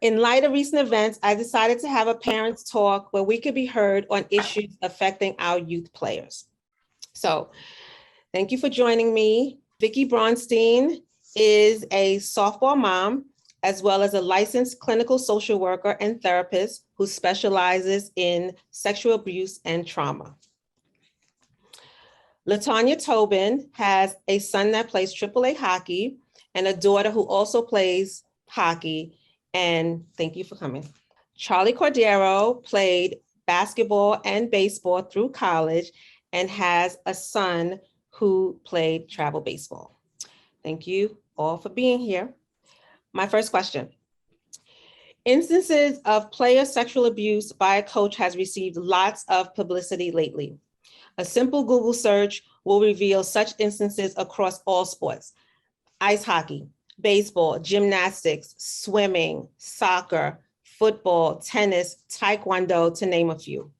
In light of recent events, I decided to have a parents' talk where we could be heard on issues affecting our youth players. So thank you for joining me. Vicki Braunstein is a softball mom, as well as a licensed clinical social worker and therapist who specializes in sexual abuse and trauma. LaTanya Tobin has a son that plays AAA hockey and a daughter who also plays hockey. And thank you for coming. Charlie Cordero played basketball and baseball through college and has a son who played travel baseball. Thank you all for being here. My first question. Instances of player sexual abuse by a coach has received lots of publicity lately. A simple Google search will reveal such instances across all sports: ice hockey, baseball, gymnastics, swimming, soccer, football, tennis, taekwondo, to name a few.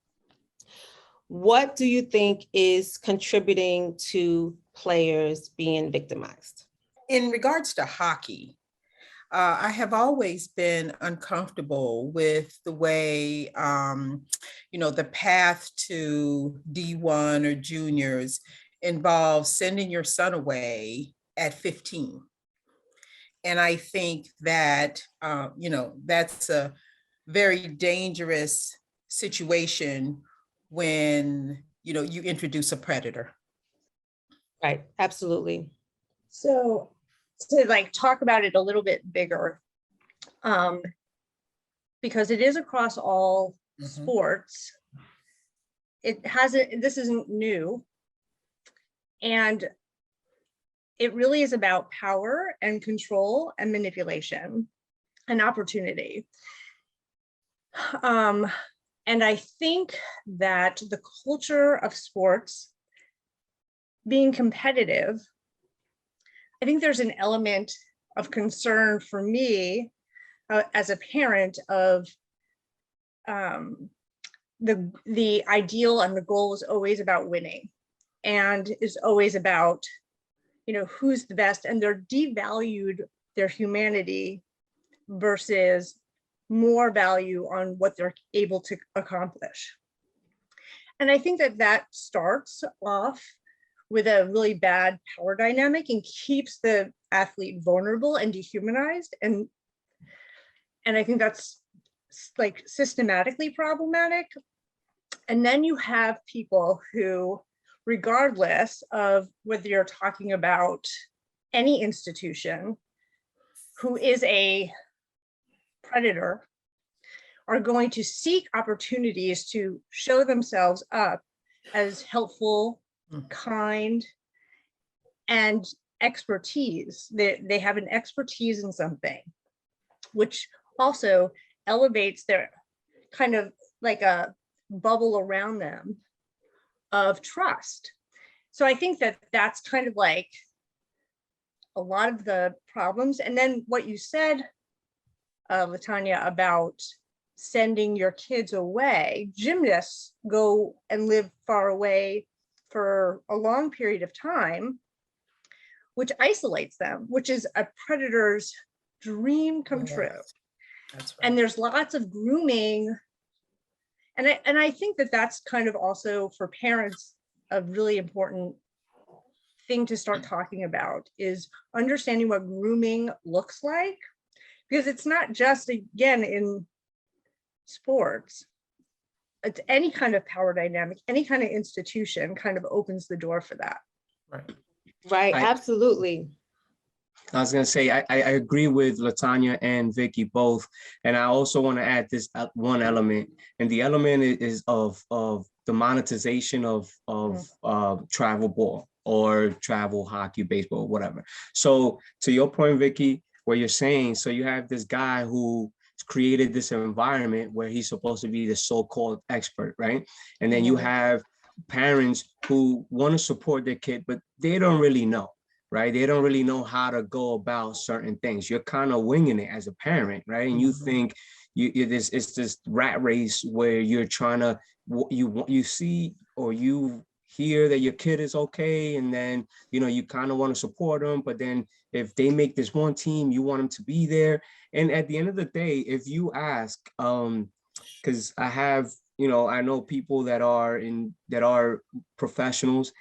What do you think is contributing to players being victimized? In regards to hockey, I have always been uncomfortable with the way, the path to D1 or juniors involves sending your son away at 15. And I think that, that's a very dangerous situation when, you introduce a predator. Right, absolutely. So to talk about it a little bit bigger, because it is across all sports, this isn't new. And it really is about power and control and manipulation and opportunity. And I think that the culture of sports being competitive, I think there's an element of concern for me as a parent of the ideal and the goal is always about winning and is always about who's the best, and they're devalued their humanity versus more value on what they're able to accomplish. And I think that starts off with a really bad power dynamic and keeps the athlete vulnerable and dehumanized. And I think that's systematically problematic. And then you have people who, regardless of whether you're talking about any institution who is a predator, are going to seek opportunities to show themselves up as helpful, kind, and expertise. They have an expertise in something, which also elevates their kind of like a bubble around them of trust. So I think that's kind of like a lot of the problems. And then what you said, LaTanya, about sending your kids away, gymnasts go and live far away for a long period of time, which isolates them, which is a predator's dream come true. That's right. And there's lots of grooming. And I think that's kind of also for parents a really important thing to start talking about, is understanding what grooming looks like, because it's not just, again, in sports, it's any kind of power dynamic, any kind of institution kind of opens the door for that. Right, absolutely. I was going to say, I agree with LaTanya and Vicki both. And I also want to add this one element. And the element is of the monetization of travel ball or travel hockey, baseball, whatever. So to your point, Vicki, where you're saying, so you have this guy who created this environment where he's supposed to be the so-called expert, right? And then you have parents who want to support their kid, but they don't really know. Right? They don't really know how to go about certain things. You're kind of winging it as a parent, right? And you think it's this rat race where you're trying to, you see, or you hear that your kid is okay, and then, you know, you kind of want to support them, but then if they make this one team, you want them to be there. And at the end of the day, if you ask, because I have, you know, I know people that are professionals,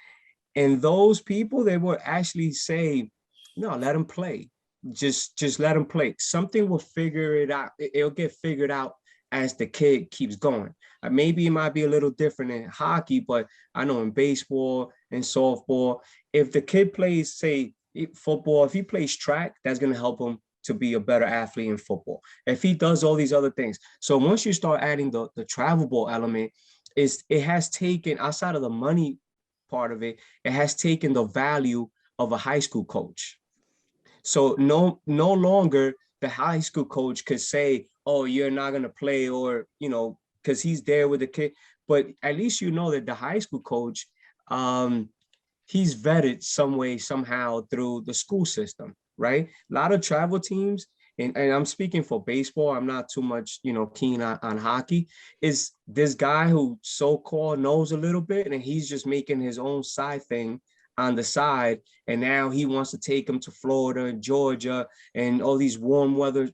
and those people, they will actually say, no, let them play. Just let them play. Something will figure it out. It'll get figured out as the kid keeps going. Maybe it might be a little different in hockey, but I know in baseball and softball, if the kid plays, say, football, if he plays track, that's going to help him to be a better athlete in football. If he does all these other things. So once you start adding the travel ball element, it has taken, outside of the money part of it, it has taken the value of a high school coach. So no longer the high school coach could say, oh, you're not going to play, or, you know, because he's there with the kid. But at least you know that the high school coach, he's vetted some way, somehow through the school system, right? A lot of travel teams, and I'm speaking for baseball, I'm not too much, you know, keen on hockey, is this guy who so-called knows a little bit, and he's just making his own side thing on the side. And now he wants to take them to Florida and Georgia and all these warm weather,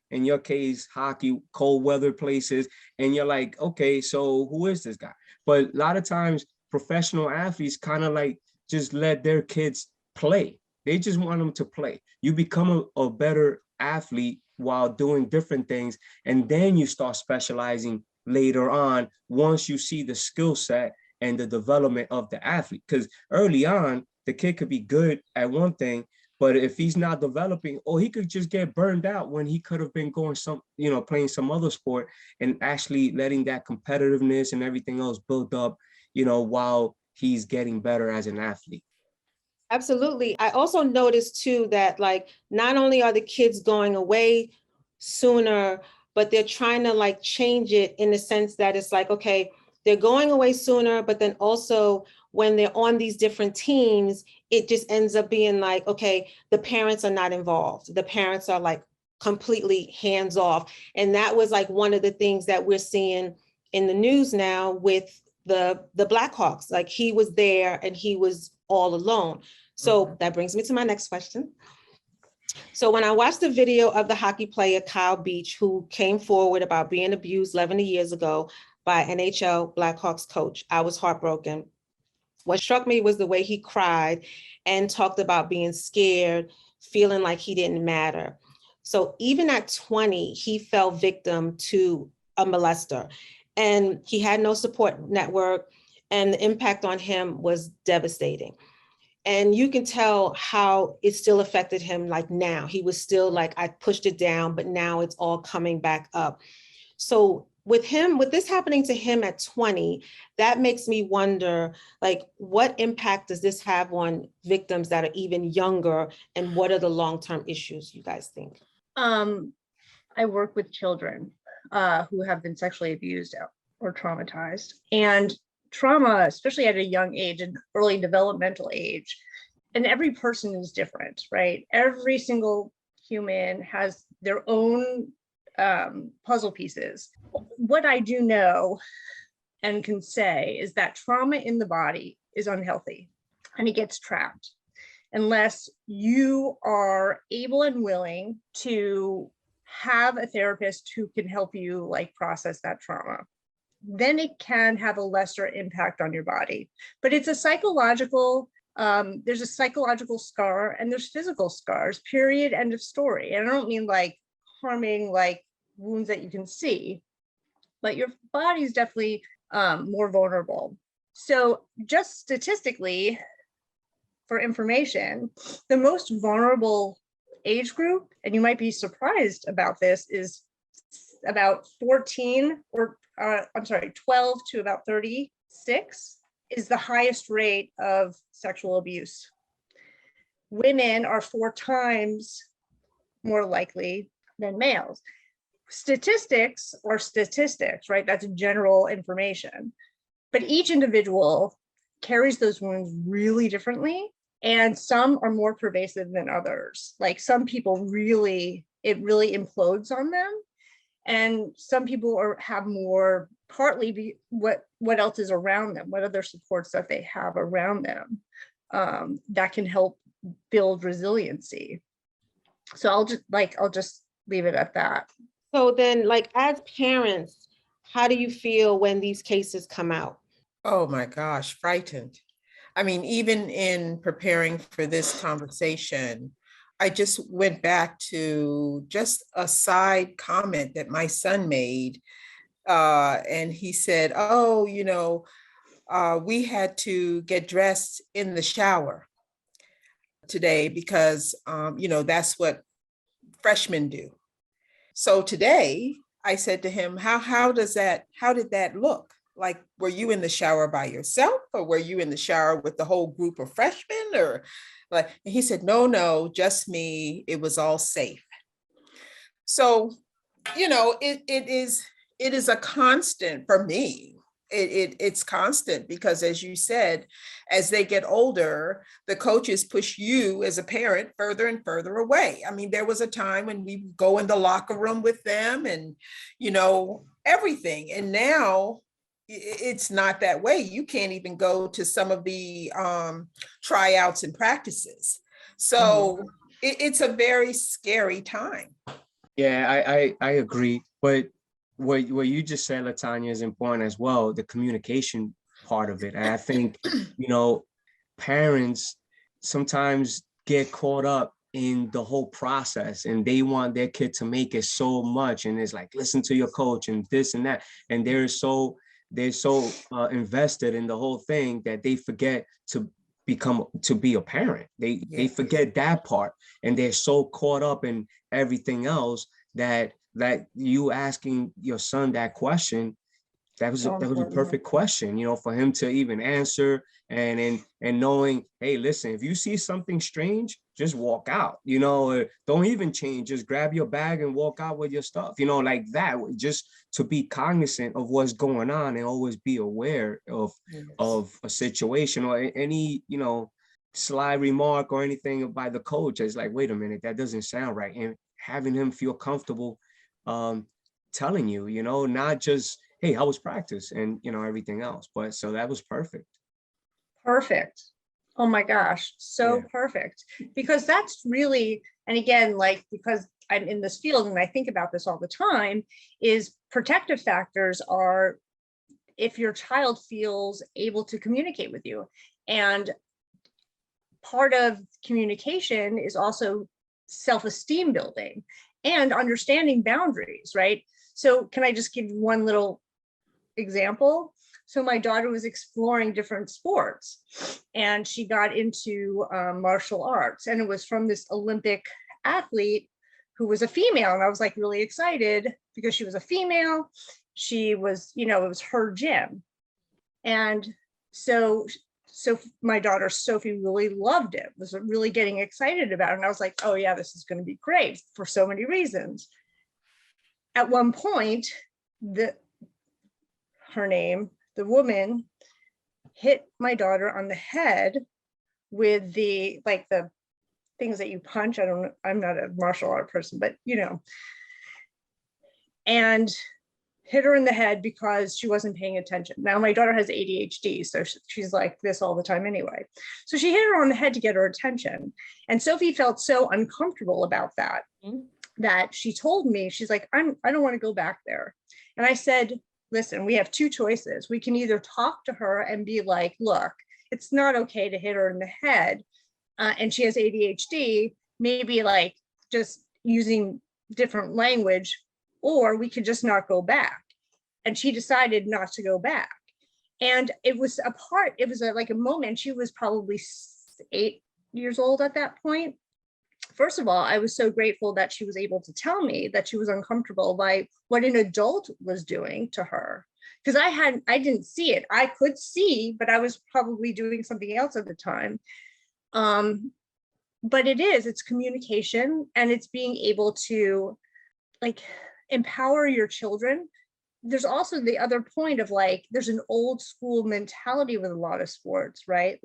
in your case, hockey, cold weather places. And you're like, okay, so who is this guy? But a lot of times professional athletes kind of like just let their kids play. They just want them to play. You become a better athlete while doing different things. And then you start specializing later on once you see the skill set and the development of the athlete. Because early on, the kid could be good at one thing, but if he's not developing, or he could just get burned out when he could have been going playing some other sport, and actually letting that competitiveness and everything else build up, while he's getting better as an athlete. Absolutely. I also noticed too that not only are the kids going away sooner, but they're trying to change it in the sense that it's okay, they're going away sooner, but then also when they're on these different teams, it just ends up being okay, the parents are not involved. The parents are completely hands off. And that was one of the things that we're seeing in the news now with the Blackhawks. He was there and he was all alone. So that brings me to my next question. So when I watched the video of the hockey player Kyle Beach, who came forward about being abused 11 years ago by NHL Blackhawks coach, I was heartbroken. What struck me was the way he cried and talked about being scared, feeling like he didn't matter. So even at 20, he fell victim to a molester, and he had no support network, and the impact on him was devastating. And you can tell how it still affected him. Now he was still I pushed it down, but now it's all coming back up. So with this happening to him at 20, that makes me wonder, what impact does this have on victims that are even younger? And what are the long-term issues you guys think? I work with children who have been sexually abused or traumatized, and trauma, especially at a young age, an early developmental age, and every person is different, right? Every single human has their own puzzle pieces. What I do know and can say is that trauma in the body is unhealthy, and it gets trapped unless you are able and willing to have a therapist who can help you process that trauma. Then it can have a lesser impact on your body. But it's a psychological, there's a psychological scar and there's physical scars, period, end of story. And I don't mean harming wounds that you can see, but your body is definitely more vulnerable. So just statistically, for information, the most vulnerable age group, and you might be surprised about this, is about 12 to about 36 is the highest rate of sexual abuse. Women are 4 times more likely than males. Statistics are statistics, right? That's general information. But each individual carries those wounds really differently, and some are more pervasive than others. Some people it really implodes on them, and some people have more partly be what else is around them, what other supports that they have around them that can help build resiliency. So I'll just leave it at that. So then, like, as parents, how do you feel when these cases come out? Oh my gosh, frightened. I mean, even in preparing for this conversation, I just went back to just a side comment that my son made. And he said, oh, we had to get dressed in the shower today because, that's what freshmen do. So today I said to him, how did that look? Like, were you in the shower by yourself, or were you in the shower with the whole group of freshmen? Or like, and he said, no, just me. It was all safe. So, it is a constant for me. It's constant because, as you said, as they get older, the coaches push you as a parent further and further away. I mean, there was a time when we go in the locker room with them and, everything. And now it's not that way. You can't even go to some of the tryouts and practices. So it's a very scary time. Yeah, I agree. But what you just said, Latanya, is important as well, the communication part of it. And I think, parents sometimes get caught up in the whole process and they want their kid to make it so much. And it's like, listen to your coach and this and that. And they're so invested in the whole thing that they forget to be a parent. They forget that part, and they're so caught up in everything else that you asking your son that question, that was a perfect question, for him to even answer, and knowing, hey, listen, if you see something strange, just walk out, don't even change, just grab your bag and walk out with your stuff, like that, just to be cognizant of what's going on and always be aware of a situation or any, sly remark or anything by the coach. It's like, wait a minute, that doesn't sound right. And having him feel comfortable telling you, not just, hey, how was practice and, everything else. But so that was perfect. Perfect. Oh my gosh, so perfect. Because that's really, and again, like, because I'm in this field and I think about this all the time, is protective factors are if your child feels able to communicate with you. And part of communication is also self-esteem building and understanding boundaries, right? So can I just give one little example? So my daughter was exploring different sports and she got into martial arts, and it was from this Olympic athlete who was a female. And I was like really excited because she was a female. She was, it was her gym. And so my daughter Sophie really loved it, was really getting excited about it. And I was like, oh yeah, this is going to be great for so many reasons. At one point, the woman hit my daughter on the head with the things that you punch. I'm not a martial art person, but and hit her in the head because she wasn't paying attention. Now my daughter has ADHD, so she's like this all the time anyway. So she hit her on the head to get her attention. And Sophie felt so uncomfortable about that, that she told me, she's like, I don't want to go back there. And I said, listen, we have two choices. We can either talk to her and be like, look, it's not okay to hit her in the head. And she has ADHD, maybe like just using different language, or we could just not go back. And she decided not to go back. And it was like a moment. She was probably 8 years old at that point. First of all, I was so grateful that she was able to tell me that she was uncomfortable by what an adult was doing to her. Because I didn't see it. I could see, but I was probably doing something else at the time. But it's communication, and it's being able to empower your children. There's also the other point of there's an old school mentality with a lot of sports, right?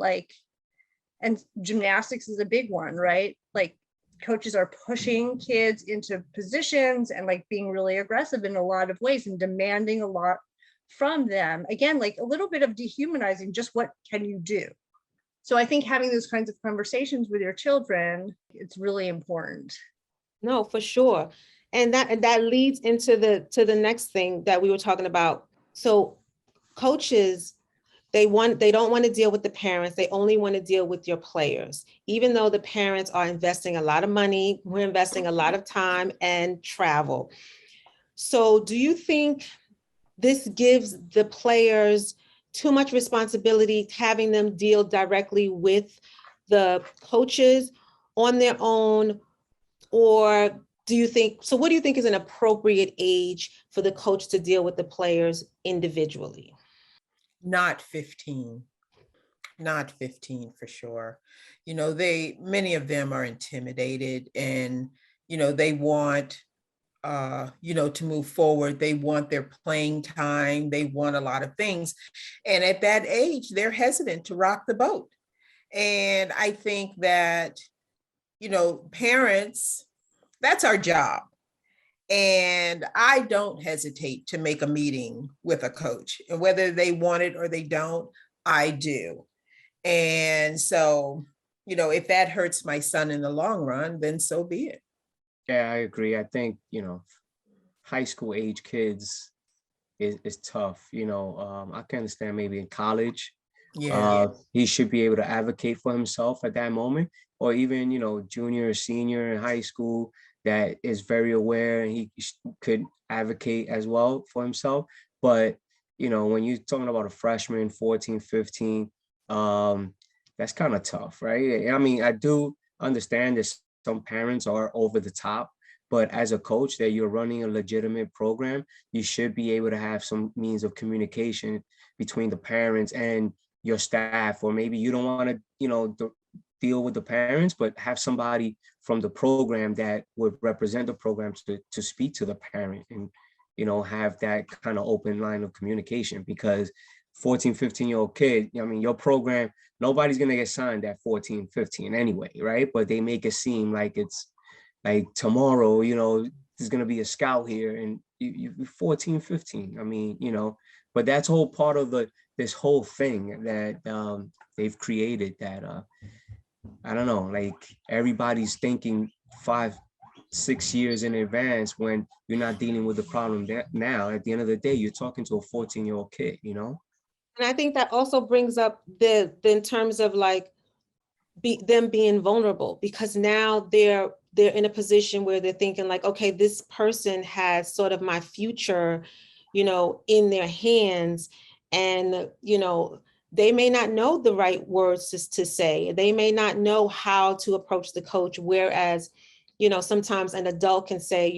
And gymnastics is a big one, right? Coaches are pushing kids into positions and being really aggressive in a lot of ways and demanding a lot from them. Again, like a little bit of dehumanizing, just what can you do? So I think having those kinds of conversations with your children, it's really important. No, for sure. And that leads into the next thing that we were talking about. So coaches, they don't want to deal with the parents. They only want to deal with your players. Even though the parents are investing a lot of money, we're investing a lot of time and travel. So do you think this gives the players too much responsibility, having them deal directly with the coaches on their own? Or do you think, so what do you think is an appropriate age for the coach to deal with the players individually? Not 15. Not 15 for sure. You know, many of them are intimidated and, you know, they want, you know, to move forward. They want their playing time. They want a lot of things. And at that age, they're hesitant to rock the boat. And I think that, you know, parents, that's our job. And I don't hesitate to make a meeting with a coach, and whether they want it or they don't, I do. And so, you know, if that hurts my son in the long run, then so be it. Yeah, I agree. I think, high school age kids is tough. I can understand maybe in college, Yeah. he should be able to advocate for himself at that moment, or even, junior or senior in high school that is very aware and he could advocate as well for himself. But, when you're talking about a freshman, 14, 15, that's kind of tough, right? I mean, I do understand that some parents are over the top, but as a coach that you're running a legitimate program, you should be able to have some means of communication between the parents and your staff. Or maybe you don't want to, deal with the parents, but have somebody from the program that would represent the program to speak to the parent and, have that kind of open line of communication. Because 14, 15-year-old kid, I mean, your program, nobody's going to get signed at 14, 15 anyway, right? But they make it seem like it's like tomorrow, there's going to be a scout here and you're 14, 15. I mean, but that's all part of this whole thing that they've created that, I don't know, like everybody's thinking 5-6 years in advance when you're not dealing with the problem now. At the end of the day, you're talking to a 14-year-old kid, And I think that also brings up in terms of like them being vulnerable, because now they're in a position where they're thinking like, okay, this person has sort of my future, in their hands. And, they may not know the right words to say. They may not know how to approach the coach. Whereas, sometimes an adult can say,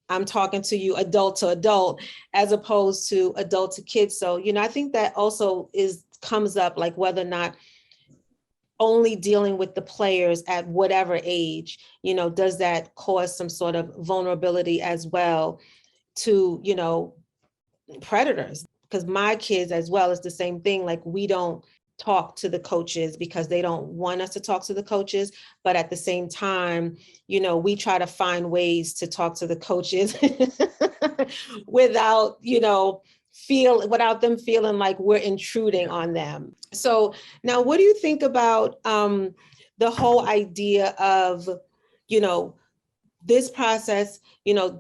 I'm talking to you adult to adult, as opposed to adult to kids. So, I think that also comes up like whether or not only dealing with the players at whatever age, does that cause some sort of vulnerability as well to, predators? Because my kids as well is the same thing. Like we don't talk to the coaches because they don't want us to talk to the coaches. But at the same time, we try to find ways to talk to the coaches without, without them feeling like we're intruding on them. So now what do you think about the whole idea of, this process,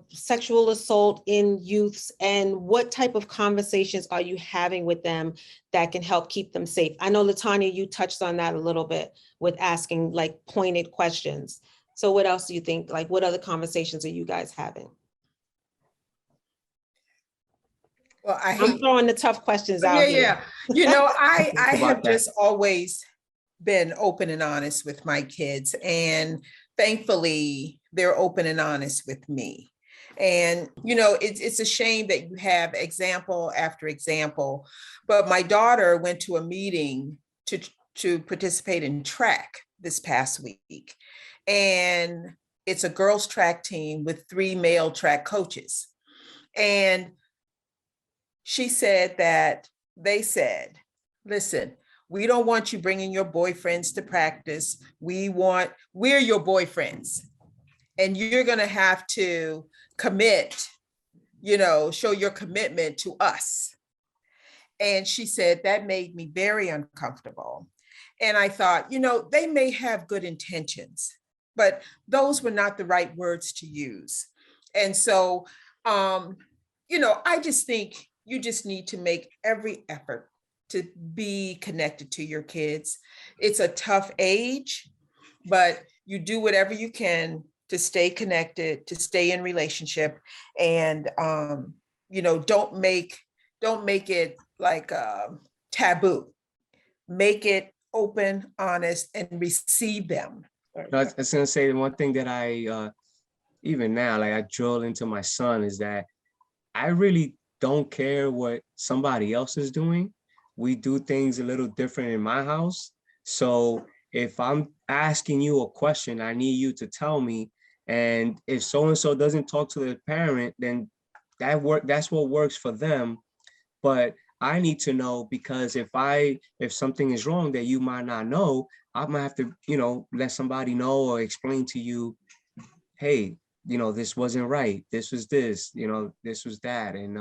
sexual assault in youths, and what type of conversations are you having with them that can help keep them safe? I know, Latanya, you touched on that a little bit with asking like pointed questions. So what else do you think? Like, what other conversations are you guys having? Well, I'm throwing the tough questions out here. Yeah. I have just always been open and honest with my kids, and thankfully they're open and honest with me. And it's a shame that you have example after example, but my daughter went to a meeting to participate in track this past week, and it's a girls track team with 3 male track coaches. And she said that they said, listen, we don't want you bringing your boyfriends to practice. We're your boyfriends. And you're going to have to commit, show your commitment to us. And she said, that made me very uncomfortable. And I thought, they may have good intentions, but those were not the right words to use. And so, I just think you just need to make every effort to be connected to your kids. It's a tough age, but you do whatever you can to stay connected, to stay in relationship, and don't make it like taboo. Make it open, honest, and receive them. I was gonna say the one thing that I even now, like I drill into my son, is that I really don't care what somebody else is doing. We do things a little different in my house. So if I'm asking you a question, I need you to tell me. And if so-and-so doesn't talk to the parent, then that's what works for them. But I need to know, because if something is wrong that you might not know, I might have to, let somebody know or explain to you, hey, this wasn't right. This was this, this was that. And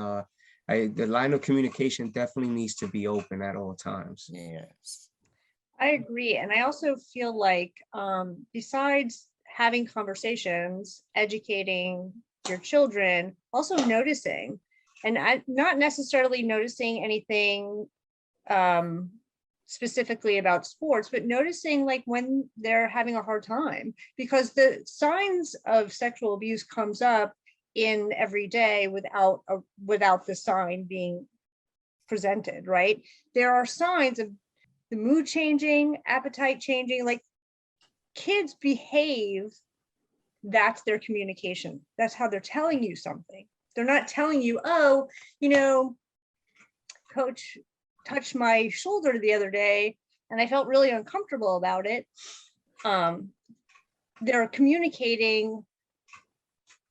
the line of communication definitely needs to be open at all times. Yes. I agree. And I also feel like besides having conversations, educating your children, also noticing, and not necessarily noticing anything specifically about sports, but noticing like when they're having a hard time, because the signs of sexual abuse comes up in every day without the sign being presented, right? There are signs of the mood changing, appetite changing, like kids behave. That's their communication. That's how they're telling you something. They're not telling you, oh, coach touched my shoulder the other day and I felt really uncomfortable about it. They're communicating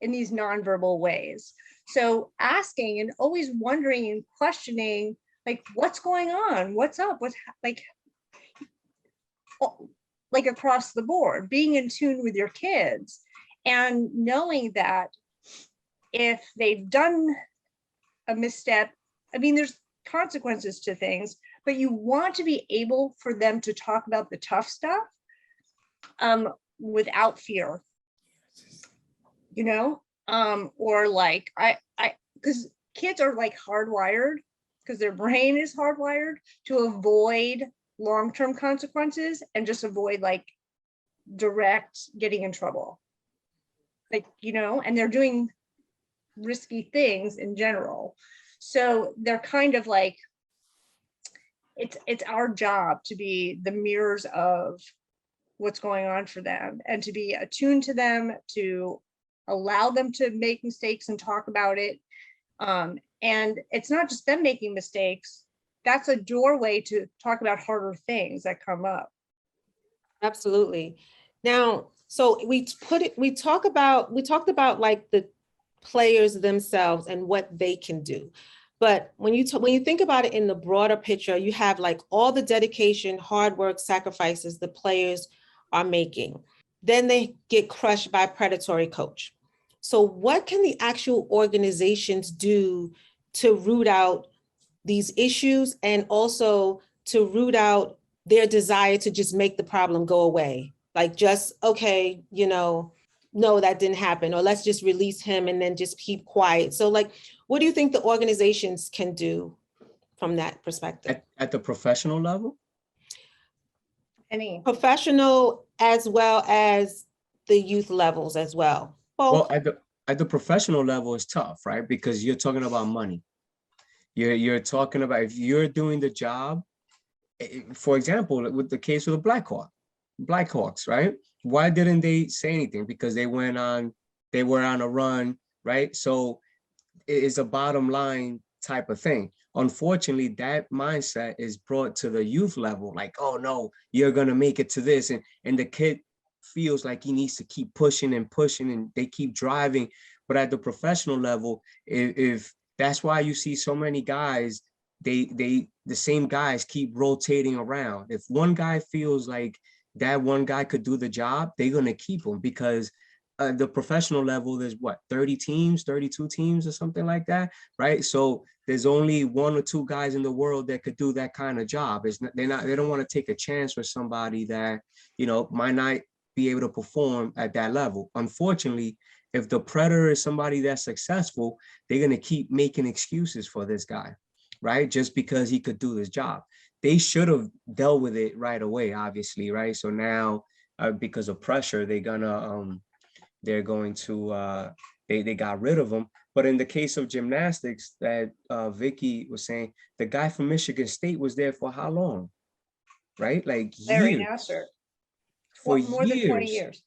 in these nonverbal ways. So asking and always wondering and questioning, like, what's going on? What's up? What's like across the board, being in tune with your kids and knowing that if they've done a misstep, there's consequences to things, but you want to be able for them to talk about the tough stuff without fear, or like because kids are like hardwired, because their brain is hardwired to avoid long-term consequences and just avoid like direct getting in trouble, and they're doing risky things in general. So they're kind of like, it's our job to be the mirrors of what's going on for them and to be attuned to them, to allow them to make mistakes and talk about it. And it's not just them making mistakes. That's a doorway to talk about harder things that come up. Absolutely. Now, so we talked about like the players themselves and what they can do. But when you think about it in the broader picture, you have like all the dedication, hard work, sacrifices the players are making. Then they get crushed by a predatory coach. So what can the actual organizations do to root out these issues and also to root out their desire to just make the problem go away? Like just, okay, no, that didn't happen, or let's just release him and then just keep quiet. So like, what do you think the organizations can do from that perspective? At the professional level? Any Professional as well as the youth levels as well. Well, at the professional level, it's tough, right? Because you're talking about money. You're talking about, if you're doing the job, for example, with the case of the Blackhawks, right? Why didn't they say anything? Because they were on a run, right? So it's a bottom line type of thing. Unfortunately, that mindset is brought to the youth level, like, oh no, you're gonna make it to this. And the kid feels like he needs to keep pushing and pushing, and they keep driving. But at the professional level, if that's why you see so many guys, the same guys keep rotating around. If one guy feels like that one guy could do the job, they're gonna keep him, because the professional level, there's what, 30 teams, 32 teams or something like that, right? So there's only 1 or 2 guys in the world that could do that kind of job. They don't want to take a chance with somebody that, you know, might not be able to perform at that level. Unfortunately, if the predator is somebody that's successful, they're going to keep making excuses for this guy, right? Just because he could do his job. They should have dealt with it right away, obviously, right? So now, because of pressure, they got rid of him. But in the case of gymnastics that Vicky was saying, the guy from Michigan State was there for how long? Right? Like Larry years. Nassar, For more than 20 years.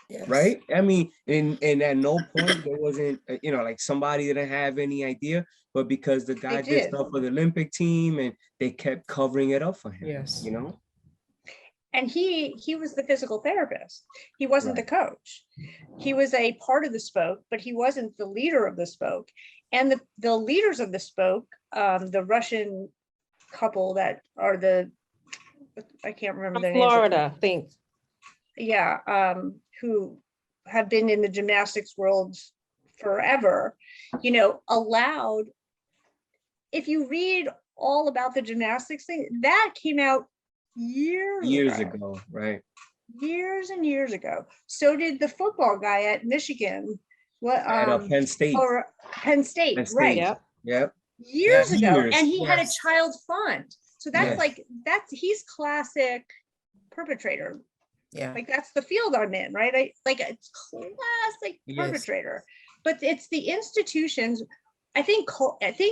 Yes. Right? I mean, and at no point there wasn't, you know, like somebody didn't have any idea, but because the guy did did. stuff for the Olympic team and they kept covering it up for him. Yes. You know? And he was the physical therapist. He wasn't the coach. He was a part of the spoke, but he wasn't the leader of the spoke. And the leaders of the spoke, the Russian couple that are I can't remember their From names. Florida, I think. Yeah, who have been in the gymnastics world forever, you know, allowed, if you read all about the gymnastics thing, that came out years ago, right? Years and years ago. So did the football guy at Michigan. What At Penn State. or Penn State, Penn State. right? Yep. Yep. Years ago. Years. And he had a Yes. child fund. So that's Yes. he's classic perpetrator. Yeah. Like that's the field I'm in, right? It's classic Yes. perpetrator. But it's the institutions. I think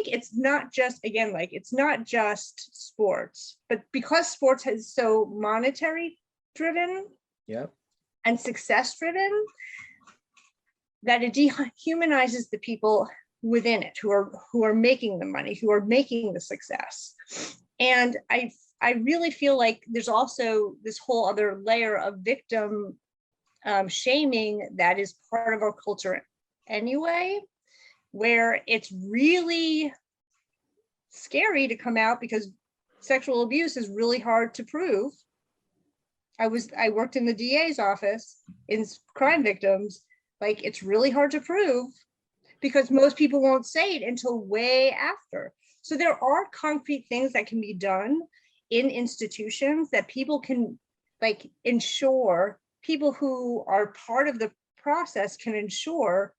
it's not just, again, like it's not just sports, but because sports is so monetary driven Yep. and success driven, that it dehumanizes the people within it who are making the money, who are making the success. And I really feel like there's also this whole other layer of victim shaming that is part of our culture anyway, where it's really scary to come out because sexual abuse is really hard to prove. I worked in the DA's office in crime victims. Like, it's really hard to prove because most people won't say it until way after. So there are concrete things that can be done in institutions that people can like ensure, people who are part of the process can ensure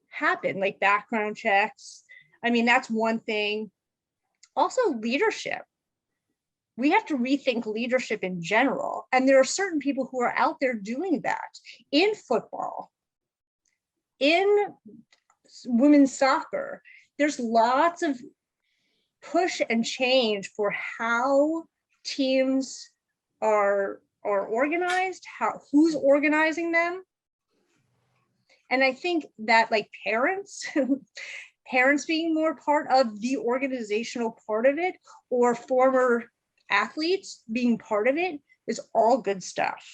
happen, like background checks. I mean, that's one thing. Also leadership. We have to rethink leadership in general. And there are certain people who are out there doing that in football, in women's soccer. There's lots of push and change for how teams are organized, who's organizing them. And I think that like parents being more part of the organizational part of it, or former athletes being part of it, is all good stuff.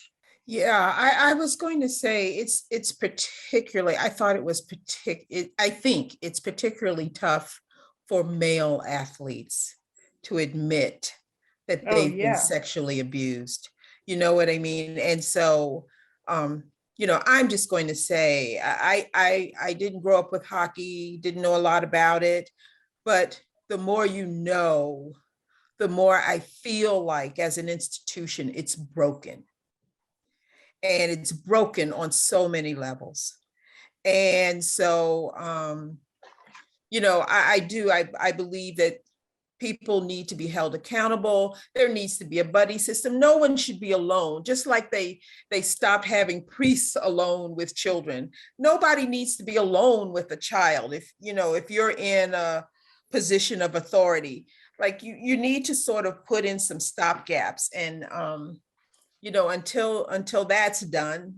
Yeah, I was going to say it's particularly, I think it's particularly tough for male athletes to admit that they've been sexually abused. You know what I mean? And so, I'm just going to say, I didn't grow up with hockey, didn't know a lot about it, but the more you know, the more I feel like as an institution, it's broken. And it's broken on so many levels. And so, I believe that people need to be held accountable. There needs to be a buddy system. No one should be alone, just like they stopped having priests alone with children. Nobody needs to be alone with a child. If you're in a position of authority, like you need to sort of put in some stopgaps. And until that's done,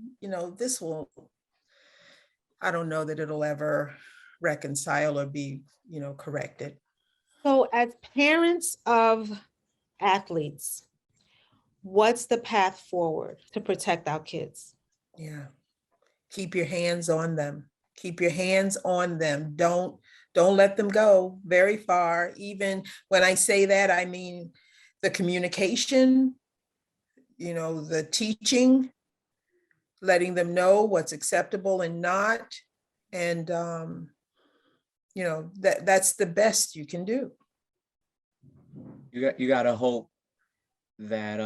this will, I don't know that it'll ever reconcile or be, corrected. So as parents of athletes, what's the path forward to protect our kids? Yeah. Keep your hands on them. Keep your hands on them. Don't let them go very far. Even when I say that, I mean the communication, the teaching, letting them know what's acceptable and not. And, that's the best you can do. You gotta hope that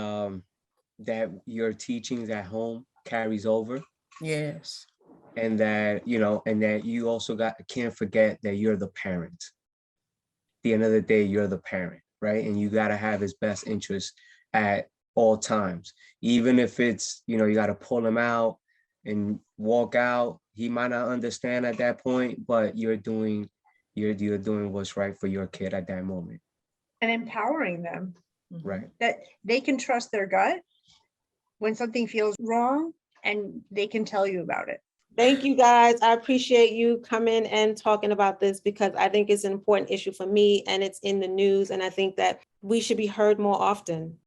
that your teachings at home carries over, Yes. and that you also can't forget that you're the parent. At the end of the day, you're the parent, right? And you gotta have his best interest at all times, even if it's you gotta pull him out and walk out. He might not understand at that point, but you're doing what's right for your kid at that moment, And empowering them right? that they can trust their gut when something feels wrong, and they can tell you about it. Thank you, guys. I appreciate you coming and talking about this because I think it's an important issue for me and it's in the news. And I think that we should be heard more often.